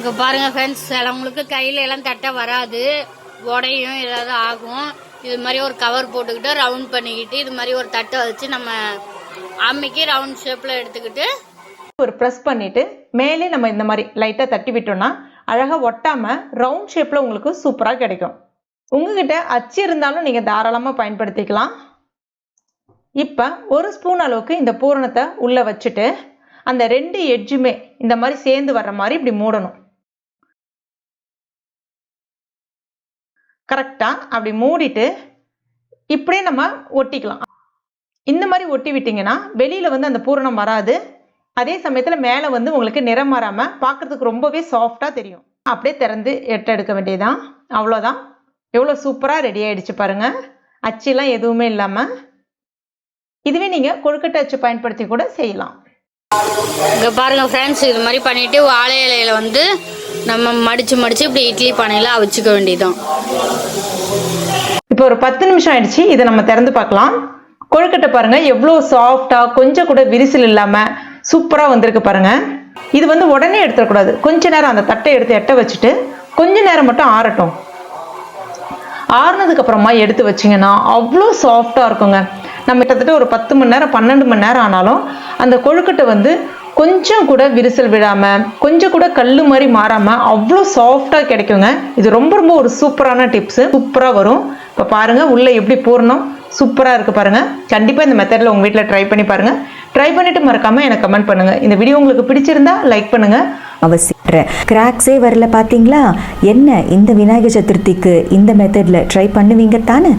இங்கே பாருங்கள் ஃப்ரெண்ட்ஸ், சிலவங்களுக்கு கையில் எல்லாம் தட்ட வராது, உடையும் ஏதாவது ஆகும். இது மாதிரி ஒரு கவர் போட்டுக்கிட்டு ரவுண்ட் பண்ணிக்கிட்டு இது மாதிரி ஒரு தட்டை வச்சு நம்ம அம்மிக்கு ரவுண்ட் ஷேப்பில் எடுத்துக்கிட்டு ஒரு ப்ரெஸ் பண்ணிவிட்டு மேலே நம்ம இந்த மாதிரி லைட்டாக தட்டி விட்டோம்னா அழகாக ஒட்டாமல் ரவுண்ட் ஷேப்பில் உங்களுக்கு சூப்பராக கிடைக்கும். உங்ககிட்ட அச்சு இருந்தாலும் நீங்கள் தாராளமாக பயன்படுத்திக்கலாம். இப்போ ஒரு ஸ்பூன் அளவுக்கு இந்த பூரணத்தை உள்ளே வச்சுட்டு அந்த 2 எட்ஜுமே இந்த மாதிரி சேர்ந்து வர்ற மாதிரி இப்படி மூடணும். கரெக்டாக அப்படி மூடிட்டு இப்படியே நம்ம ஒட்டிக்கலாம். இந்த மாதிரி ஒட்டி விட்டிங்கன்னா வெளியில் வந்து அந்த பூரணம் வராது. அதே சமயத்தில் மேலே வந்து உங்களுக்கு நிறம் மாறாமல் பார்க்குறதுக்கு ரொம்பவே சாஃப்டாக தெரியும். அப்படியே திறந்து எடுக்க வேண்டியதுதான். அவ்வளோதான். எவ்வளோ சூப்பராக ரெடி ஆகிடுச்சு பாருங்கள், அச்சுலாம் எதுவுமே இல்லாமல். இதுவே நீங்கள் கொழுக்கட்டை அச்சு பயன்படுத்தி கூட செய்யலாம். இங்கே பாருங்கள் ஃப்ரெண்ட்ஸ், இது மாதிரி பண்ணிவிட்டு வாழை இலையில் வந்து நம்ம மடித்து இப்படி இட்லி பானையில் அவிச்சிக்க வேண்டியதுதான். இப்போ ஒரு 10 நிமிஷம் ஆயிடுச்சு. இதை நம்ம திறந்து பார்க்கலாம். கொழுக்கட்டை பாருங்கள் எவ்வளோ சாஃப்டாக, கொஞ்சம் கூட விரிசல் இல்லாமல் சூப்பராக வந்திருக்கு பாருங்கள். இது வந்து உடனே எடுத்துடக்கூடாது. கொஞ்ச நேரம் அந்த தட்டை எடுத்து எட்ட வச்சுட்டு கொஞ்ச நேரம் மட்டும் ஆறட்டும். ஆறுனதுக்கு அப்புறமா எடுத்து வச்சிங்கன்னா அவ்வளோ சாஃப்டாக இருக்குங்க. நம்ம கிட்டத்தட்ட ஒரு 10 மணி நேரம் 12 மணி நேரம் ஆனாலும் அந்த கொழுக்கட்டை வந்து கொஞ்சம் கூட விரிசல் விடாமல், கொஞ்சம் கூட கல் மாதிரி மாறாமல் அவ்வளோ சாஃப்டாக கிடைக்குங்க. இது ரொம்ப ரொம்ப ஒரு சூப்பரான டிப்ஸு. சூப்பராக வரும். இப்போ பாருங்கள் உள்ளே எப்படி பூர்ணம் சூப்பராக இருக்குது பாருங்கள். கண்டிப்பாக இந்த மெத்தடில் உங்கள் வீட்டில் ட்ரை பண்ணி பாருங்கள். ட்ரை பண்ணிவிட்டு மறக்காமல் எனக்கு கமெண்ட் பண்ணுங்கள். இந்த வீடியோ உங்களுக்கு பிடிச்சிருந்தா லைக் பண்ணுங்கள். அவசியம் கிராக்ஸே வரல பார்த்தீங்களா? என்ன இந்த விநாயகர் சதுர்த்திக்கு இந்த மெத்தடில் ட்ரை பண்ணுவீங்க தானே?